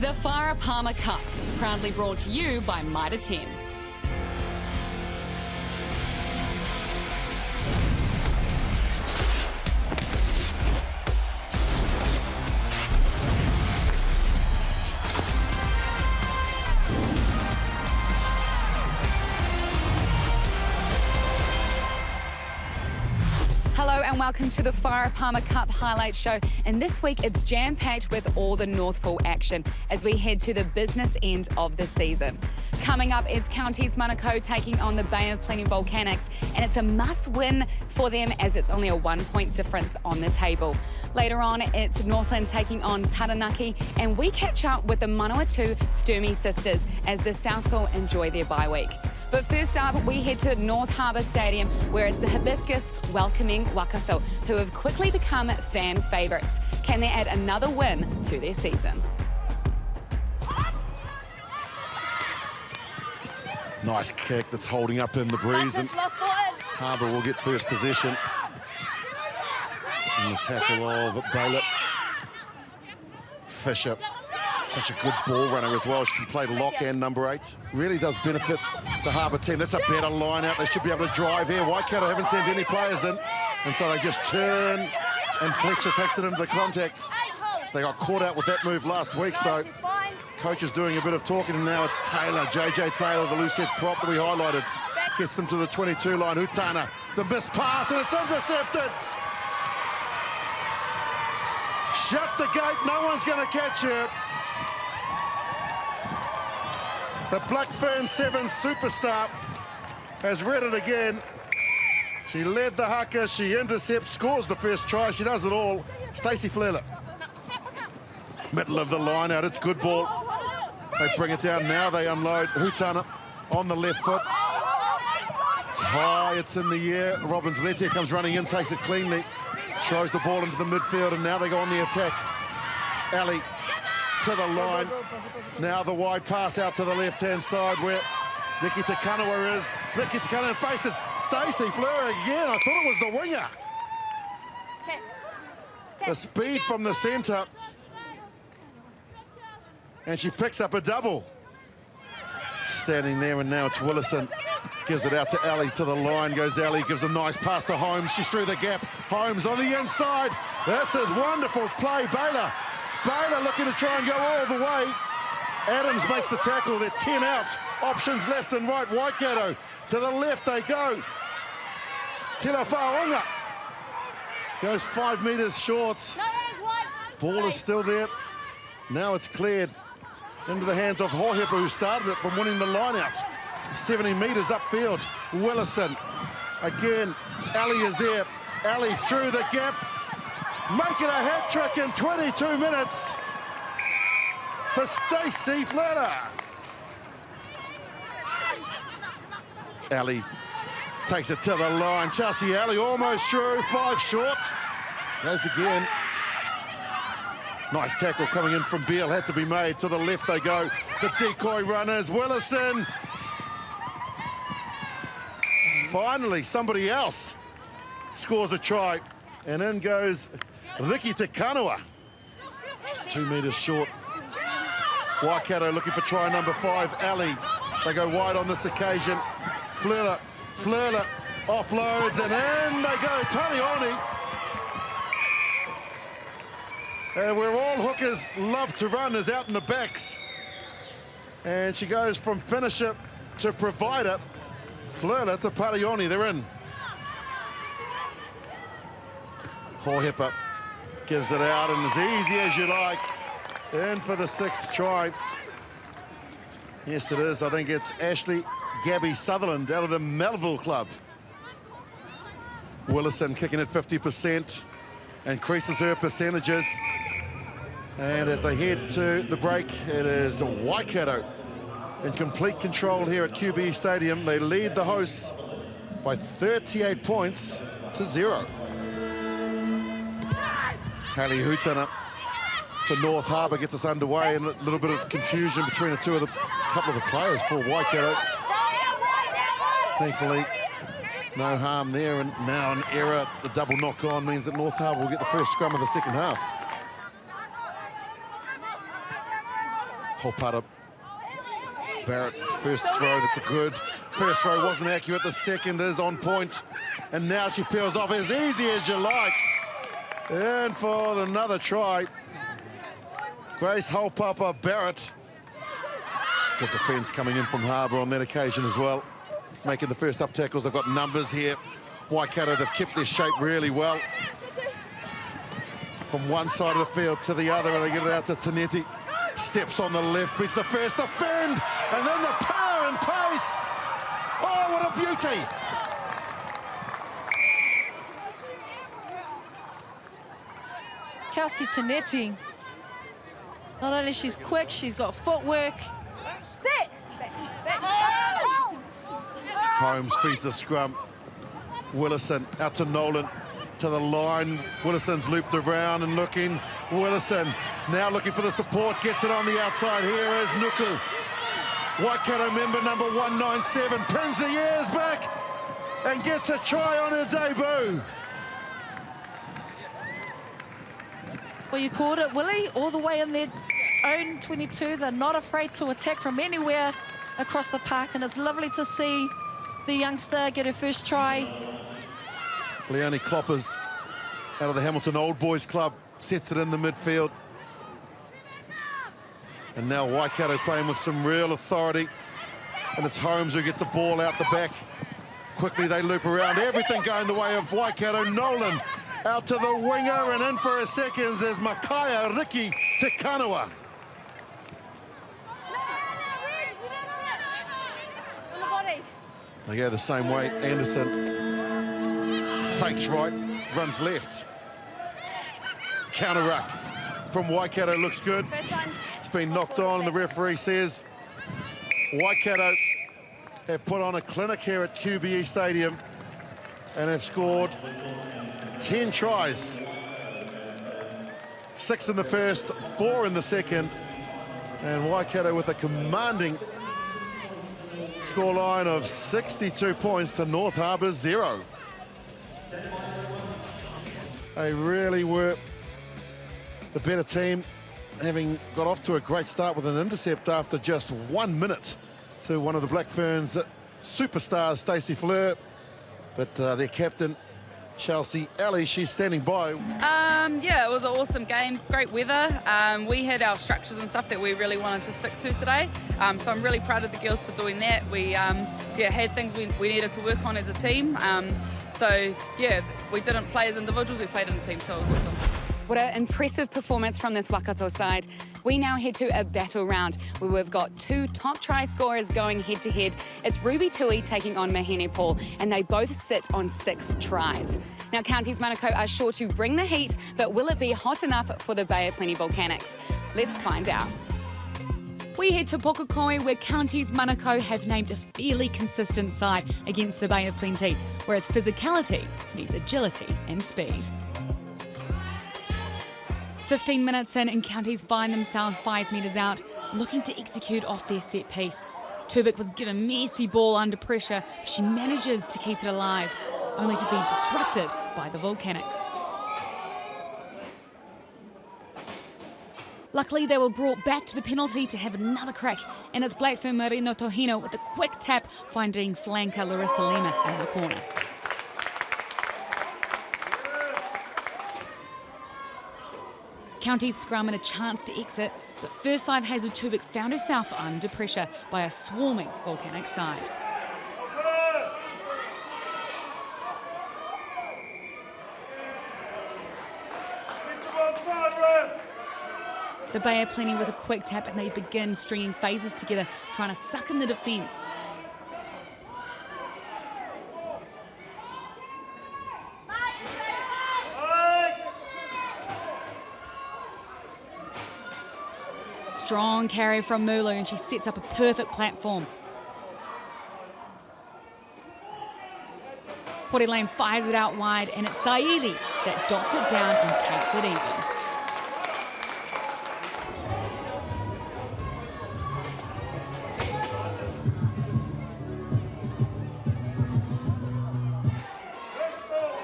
The Farah Palmer Cup, proudly brought to you by Mitre 10. Hello and welcome to the Farah Palmer Cup Highlights Show, and this week it's jam-packed with all the North Pool action as we head to the business end of the season. Coming up, it's Counties Manukau taking on the Bay of Plenty Volcanics, and it's a must-win for them as it's only a 1-point difference on the table. Later on, it's Northland taking on Taranaki, and we catch up with the Manawatu Sturmey sisters as the South Pool enjoy their bye week. But first up, we head to North Harbour Stadium, where it's the Hibiscus welcoming Waikato, who have quickly become fan favourites. Can they add another win to their season? Nice kick that's holding up in the breeze, and Harbour will get first possession. And the tackle of Baylor. Fisher, such a good ball runner as well. She can play the lock and number 8. Really does benefit the Harbour team. That's a better line out. They should be able to drive here. Waikato haven't sent any players in, and so they just turn, and Fletcher takes it into the contact. They got caught out with that move last week, so coach is doing a bit of talking, and now it's Taylor, JJ Taylor, the loose head prop that we highlighted. Gets them to the 22 line. Hutana, the missed pass, and it's intercepted. Shut the gate, no one's going to catch it. The Blackfern 7 superstar has read it again. She led the haka, she intercepts, scores the first try, she does it all. Stacey Flerler. Middle of the line out, it's good ball. They bring it down, now they unload. Hutana on the left foot. It's high, it's in the air. Robbins Lettier comes running in, takes it cleanly. Throws the ball into the midfield, and now they go on the attack. Ali to the line. Now the wide pass out to the left-hand side where Nikki Takanawa is. Nikki Takanawa faces Stacey Fleur again. I thought it was the winger. The speed from the centre. And she picks up a double. Standing there, and now it's Willison. Gives it out to Ali, to the line goes Ali, gives a nice pass to Holmes. She's through the gap. Holmes on the inside. This is wonderful play. Baylor looking to try and go all the way. Adams makes the tackle. They're 10 out. Options left and right. Waikato to the left they go. Tila Whaonga goes 5 metres short. Ball is still there. Now it's cleared into the hands of Hohepa, who started it from winning the line out. 70 metres upfield. Willison again. Ali is there. Ali through the gap. Make it a hat trick in 22 minutes for Stacey Flatter. Ali takes it to the line. Chelsea Ali almost through. 5 short. Goes again. Nice tackle coming in from Beale. Had to be made. To the left they go. The decoy runners. Willison. Finally, somebody else scores a try. And in goes Riki Takanawa. Just 2 metres short. Waikato looking for try number 5, Ali. They go wide on this occasion. Flerler offloads, and in they go, Palioni. And where all hookers love to run is out in the backs. And she goes from finisher to provider. Flerler to Palioni, they're in. Hohepa gives it out, and as easy as you like, in for the 6th try. Yes, it is. I think it's Ashley Gabby Sutherland out of the Melville club. Willison kicking at 50%, increases her percentages. And as they head to the break, it is Waikato in complete control here at QBE Stadium. They lead the hosts by 38 points to 0. Hallie Hutana for North Harbour gets us underway, and a little bit of confusion between the couple of the players for Waikato. Thankfully, no harm there, and now an error. The double knock-on means that North Harbour will get the first scrum of the second half. Hopata Barrett, first throw, that's a good. First throw wasn't accurate, the second is on point. And now she peels off as easy as you like. And for another try, Grace Hopapa Barrett. Good defence coming in from Harbour on that occasion as well. Making the first up tackles, they've got numbers here. Waikato, they've kept their shape really well. From one side of the field to the other, and they get it out to Tanetti. Steps on the left, beats the first defend, and then the power and pace. Oh, what a beauty. Kelsey Tanetti, not only she's quick, she's got footwork. Sit. Holmes feeds the scrum. Willison out to Nolan, to the line. Willison's looped around and looking. Willison now looking for the support, gets it on the outside. Here is Nuku. Waikato member number 197 pins the ears back and gets a try on her debut. Well, you called it, Willie, all the way in their own 22. They're not afraid to attack from anywhere across the park, and it's lovely to see the youngster get her first try. Leonie Kloppers out of the Hamilton Old Boys Club sets it in the midfield. And now Waikato playing with some real authority. And it's Holmes who gets the ball out the back. Quickly they loop around, everything going the way of Waikato. Nolan out to the winger, and in for a seconds is Makaya Riki Te-Kanua. They go the same way. Anderson fakes right, runs left. Counter ruck from Waikato looks good. It's been knocked on, and the referee says Waikato have put on a clinic here at QBE Stadium and have scored 10 tries. 6 in the first, 4 in the second. And Waikato with a commanding scoreline of 62 points to North Harbour 0. They really were the better team, having got off to a great start with an intercept after just 1 minute to one of the Black Ferns superstars, Stacey Fleur. But their captain, Chelsea Alley, she's standing by. Yeah, it was an awesome game, great weather. We had our structures and stuff that we really wanted to stick to today. So I'm really proud of the girls for doing that. We had things we needed to work on as a team. So yeah, we didn't play as individuals, we played in a team, so it was awesome. What an impressive performance from this Waikato side. We now head to a battle round where we've got 2 top try scorers going head-to-head. It's Ruby Tui taking on Mahene Paul, and they both sit on 6 tries. Now, Counties Manukau are sure to bring the heat, but will it be hot enough for the Bay of Plenty Volcanics? Let's find out. We head to Pokakoi, where Counties Manukau have named a fairly consistent side against the Bay of Plenty, whereas physicality meets agility and speed. 15 minutes in, and Counties find themselves 5 metres out, looking to execute off their set piece. Turbik was given a messy ball under pressure, but she manages to keep it alive, only to be disrupted by the Volcanics. Luckily, they were brought back to the penalty to have another crack, and it's Blackfern Marino Tohino with a quick tap, finding flanker Larissa Lima in the corner. Counties scrum and a chance to exit, but first 5 Hazel Turbik found herself under pressure by a swarming Volcanic side. The Bay of Plenty with a quick tap, and they begin stringing phases together, trying to suck in the defence. Strong carry from Mulu, and she sets up a perfect platform. Pori Lane fires it out wide, and it's Saili that dots it down and takes it even.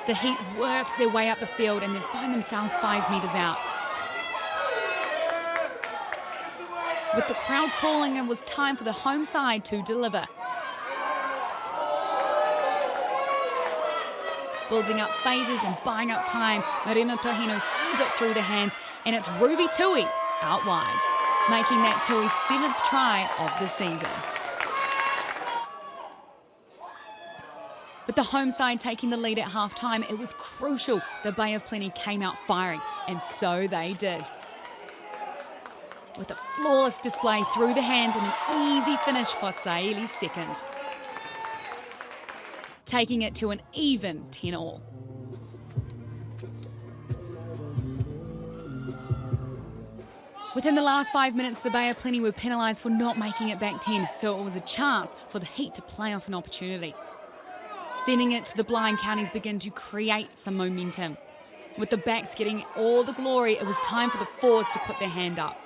The Heat works their way up the field and then find themselves 5 metres out. With the crowd crawling, it was time for the home side to deliver. Building up phases and buying up time, Marino Tahino sends it through the hands, and it's Ruby Tui out wide, making that Tui's 7th try of the season. With the home side taking the lead at half-time, it was crucial the Bay of Plenty came out firing, and so they did. With a flawless display through the hands and an easy finish for Saili's 2nd. Taking it to an even 10-all. Within the last 5 minutes, the Bay of Plenty were penalised for not making it back 10, so it was a chance for the Heat to play off an opportunity. Sending it to the blind, counties begin to create some momentum. With the backs getting all the glory, it was time for the forwards to put their hand up.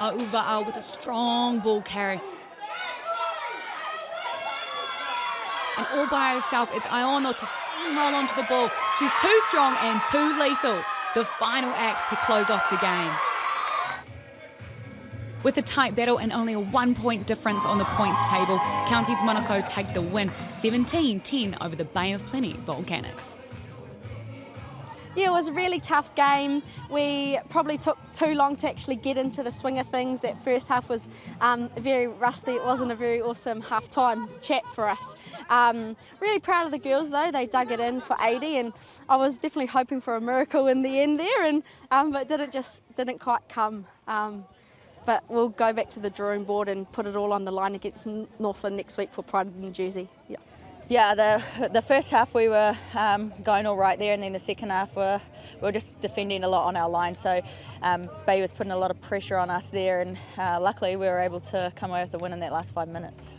Auva'a with a strong ball carry. And all by herself, it's Iono to steamroll onto the ball. She's too strong and too lethal. The final act to close off the game. With a tight battle and only a 1-point difference on the points table, Counties Manukau take the win 17-10 over the Bay of Plenty Volcanics. Yeah, it was a really tough game. We probably took too long to actually get into the swing of things. That first half was very rusty. It wasn't a very awesome half-time chat for us. Really proud of the girls though. They dug it in for 80, and I was definitely hoping for a miracle in the end there, and but didn't quite come. But we'll go back to the drawing board and put it all on the line against Northland next week for Pride in New Jersey. Yeah. Yeah, the first half we were going all right there, and then the second half we were just defending a lot on our line. So Bay was putting a lot of pressure on us there, and luckily we were able to come away with the win in that last 5 minutes.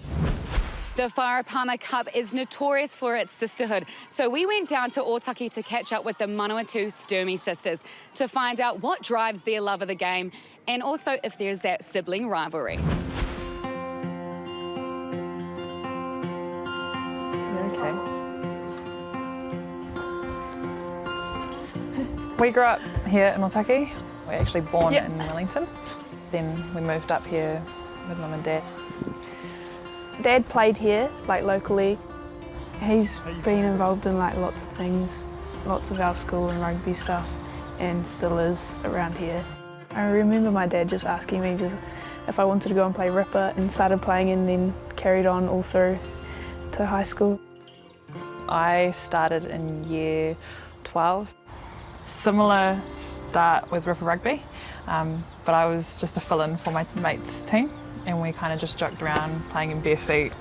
The Farah Palmer Cup is notorious for its sisterhood, so we went down to Otaki to catch up with the Manawatu Sturmey sisters to find out what drives their love of the game, and also if there's that sibling rivalry. We grew up here in Otaki. We were actually born in Wellington. Then we moved up here with Mum and Dad. Dad played here, like locally. He's been involved in like lots of things, lots of our school and rugby stuff, and still is around here. I remember my dad just asking me if I wanted to go and play Ripper, and started playing and then carried on all through to high school. I started in year 12. Similar start with Ripper Rugby, but I was just a fill-in for my mate's team, and we kind of just joked around playing in bare feet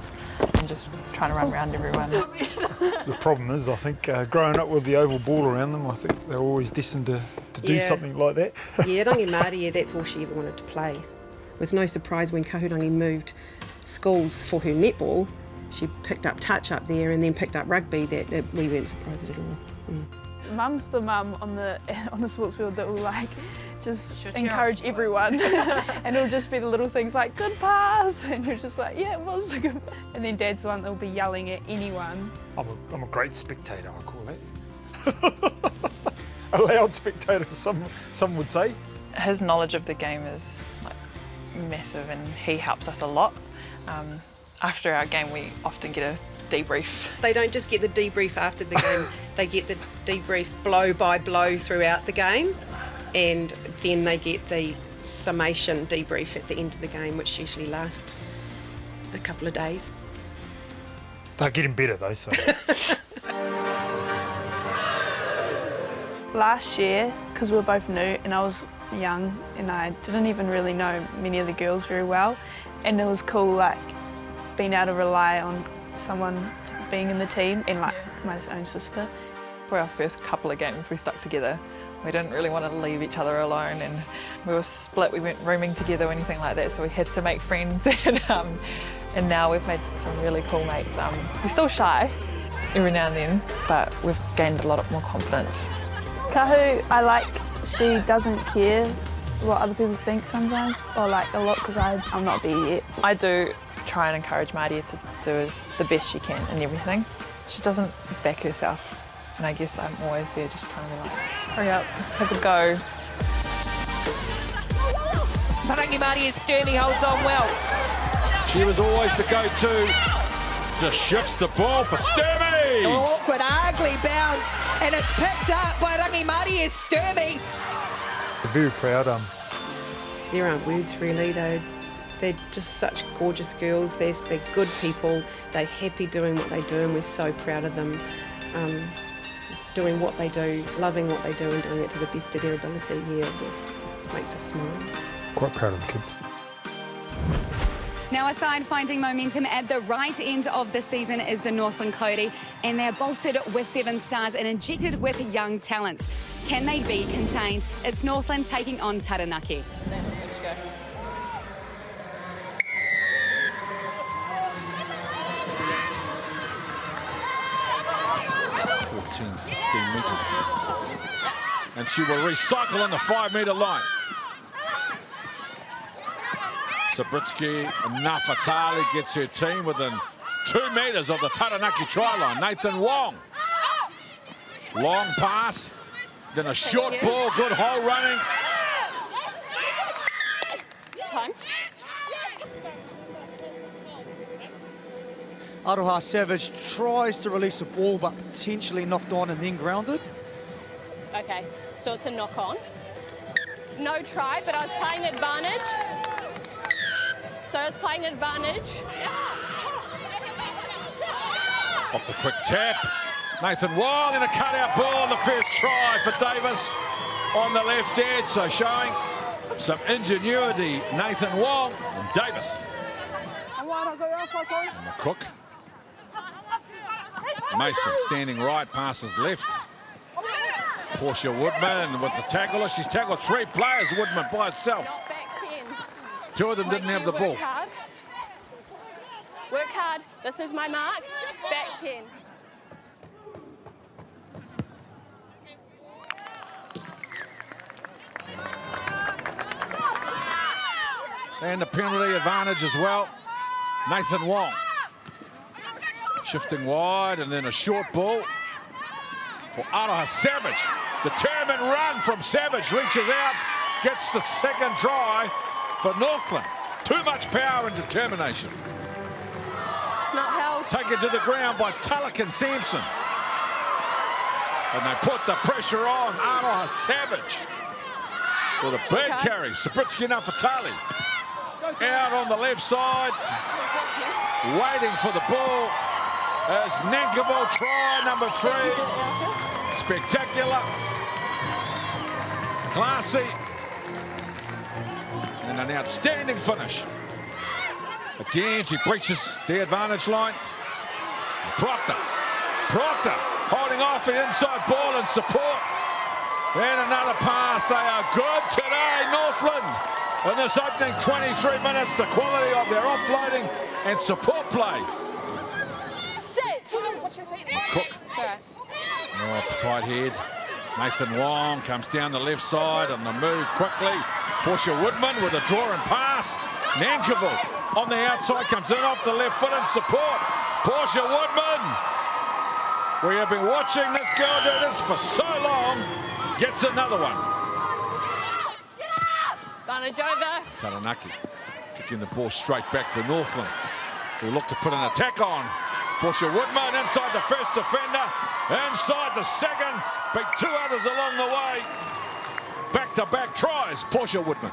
and just trying to run around everyone. The problem is, I think, growing up with the oval ball around them, I think they're always destined to do something like that. Yeah, Rangimarie, that's all she ever wanted to play. It was no surprise when Kahurangi moved schools for her netball, she picked up touch up there and then picked up rugby, that we weren't surprised at all. Mum's the mum on the sports field that will like just encourage everyone, and it'll just be the little things like good pass, and you're just like, yeah, it was a good pass. And then Dad's the one that'll be yelling at anyone. I'm a great spectator, I call that. A loud spectator, some would say. His knowledge of the game is like massive, and he helps us a lot. After our game, we often get a debrief. They don't just get the debrief after the game, they get the debrief blow by blow throughout the game, and then they get the summation debrief at the end of the game, which usually lasts a couple of days. They're getting better though, so. Last year, because we were both new and I was young and I didn't even really know many of the girls very well, and it was cool like being able to rely on someone being in the team, and like my own sister. For our first couple of games we stuck together. We didn't really want to leave each other alone, and we were split, we weren't rooming together or anything like that, so we had to make friends. And now we've made some really cool mates. We're still shy every now and then, but we've gained a lot more confidence. Kahu, I like, she doesn't care what other people think sometimes, or like a lot, because I'm not there yet. I do try and encourage Maria to do the best she can in everything. She doesn't back herself, and I guess I'm always there just trying to be like, hurry up, have a go. Rangimarie and Sturmey holds on well. She was always the go-to. Just shifts the ball for Sturmey. Awkward, ugly bounce, and it's picked up by Rangimarie and Sturmey. Very proud. There aren't words really, though. They're just such gorgeous girls. They're good people. They're happy doing what they do, and we're so proud of them. Doing what they do, loving what they do, and doing it to the best of their ability. Yeah, it just makes us smile. Quite proud of the kids. Now, aside finding momentum at the right end of the season is the Northland Cody, and they're bolstered with 7 stars and injected with young talent. Can they be contained? It's Northland taking on Taranaki. Let's go. Metres. And she will recycle on the 5-metre line. Sabritsky Nafatali gets her team within 2 metres of the Taranaki try line. Nathan Wong. Long pass, then a short ball, good hole running. Time. Aroha Savage tries to release the ball, but potentially knocked on and then grounded. Okay, so it's a knock on. No try, but I was playing advantage. So I was playing advantage. Off the quick tap. Nathan Wong and a cutout ball, the first try for Davis on the left edge. So showing some ingenuity, Nathan Wong and Davis. And McCook. Mason standing right, passes left. Portia Woodman with the tackler. She's tackled 3 players, Woodman by herself. Back 10. 2 of them didn't have the ball. Work hard. Work hard. This is my mark. Back 10. And the penalty advantage as well. Nathan Wong. Shifting wide and then a short ball for Aroha Savage. Determined run from Savage, reaches out, gets the 2nd try for Northland. Too much power and determination. Not held. Taken to the ground by Talakan Sampson. And they put the pressure on Aroha Savage. With a big carry, Sabritsky Nafatali. Out on the left side, waiting for the ball. As Nankerville try number 3. Spectacular. Classy. And an outstanding finish. Again, she breaches the advantage line. Proctor holding off the inside ball and support. Then another pass. They are good today, Northland. In this opening 23 minutes, the quality of their offloading and support play. Cook. Oh, tight head. Nathan Wong comes down the left side on the move quickly. Portia Woodman with a draw and pass. Nankerville on the outside comes in off the left foot and support. Portia Woodman. We have been watching this girl do this for so long. Gets another one. Advantage over. Taranaki kicking the ball straight back to Northland, who look to put an attack on. Portia Woodman inside the first defender, inside the second, beat 2 others along the way. Back-to-back tries, Portia Woodman.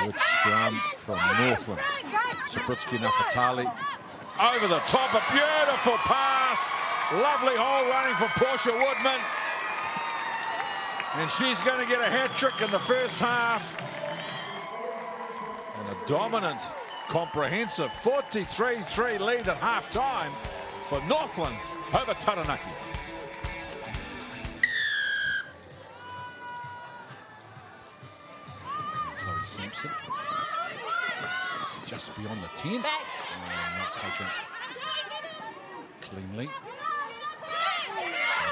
Good scrum from Northland. Sabritsky Nafatali over the top, a beautiful pass. Lovely hole running for Portia Woodman. And she's going to get a hat-trick in the first half. And a dominant, comprehensive 43-3 lead at half-time for Northland over Taranaki. Chloe Sampson just beyond the 10. Back. And not taken cleanly.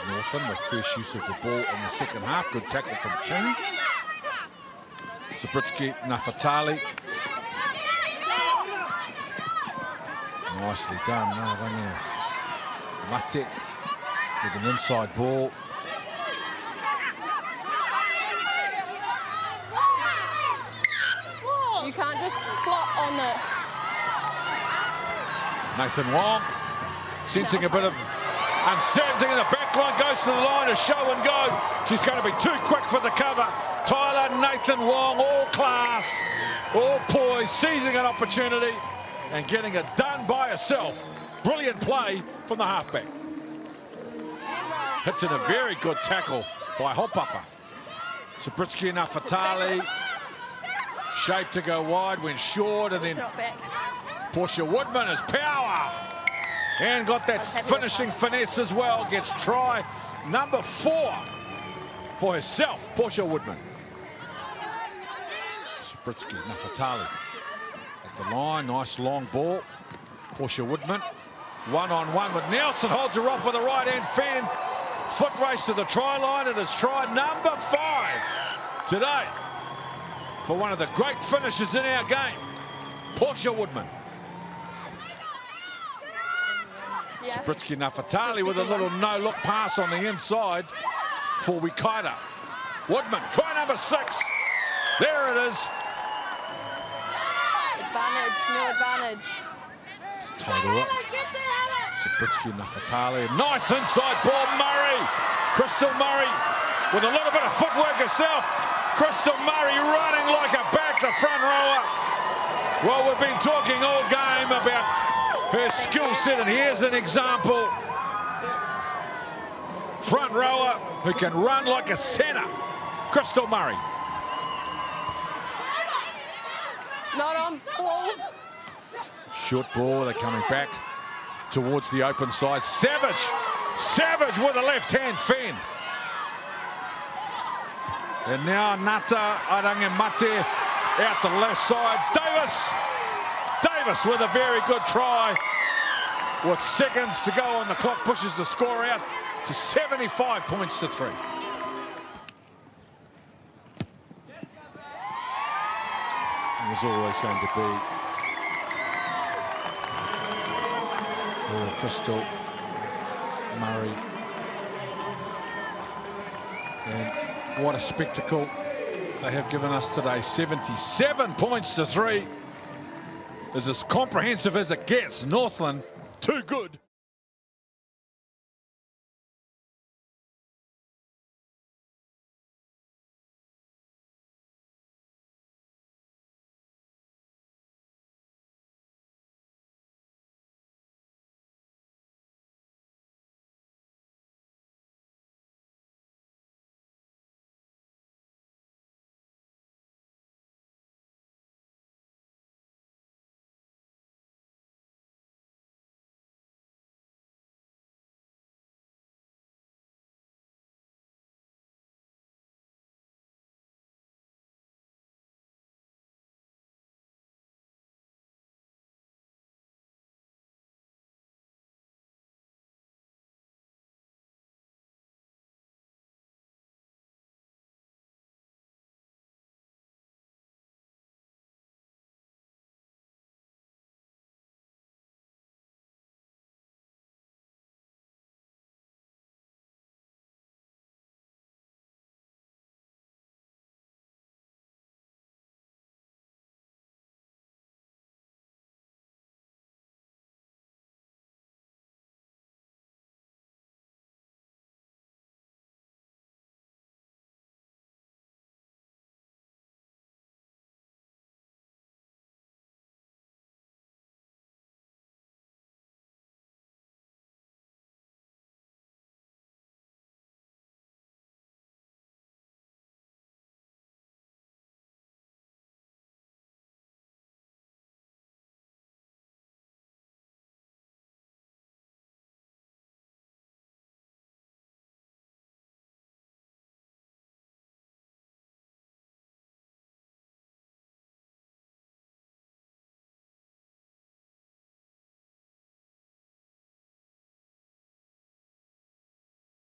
Northland with first use of the ball in the second half. Good tackle from King. Sabritsky Nafatali. Nicely done. Mate with an inside ball. You can't just flop on the... Nathan Wong sensing a bit of uncertainty in the back line, goes to the line to show and go. She's going to be too quick for the cover. Tyler Nathan Wong, all class, all poise, seizing an opportunity and getting it done by herself. Brilliant play from the halfback. Hits in a very good tackle by Hopapa. Sabritsky and Afatali. Shape to go wide, went short, and then Portia Woodman has power. And got that finishing finesse as well. Gets try number 4 for herself, Portia Woodman. Sabritsky, Nafatali at the line, nice long ball. Portia Woodman, one-on-one with Nelson, holds her off with a right-hand fan. Foot race to the try line. It is try number 5 today for one of the great finishes in our game, Portia Woodman. Sabritsky Nafatali with a little no-look pass on the inside for Waikato. Woodman, try number 6. There it is. Advantage, no advantage. It's Tairua. Sabritsky Nafatali. Nice inside ball, Murray. Crystal Murray with a little bit of footwork herself. Crystal Murray running like a back to front rower. Well, we've been talking all game about her skill set, and here's an example. Front rower who can run like a centre. Crystal Murray. Not on ball. Short ball, they're coming back towards the open side. Savage with a left-hand fend. And now Nata Arangamate out the left side. Davis with a very good try. With seconds to go on the clock, pushes the score out to 75 points to 3. It was always going to be Crystal Murray. And what a spectacle they have given us today. 77 points to 3. Is as comprehensive as it gets. Northland, too good.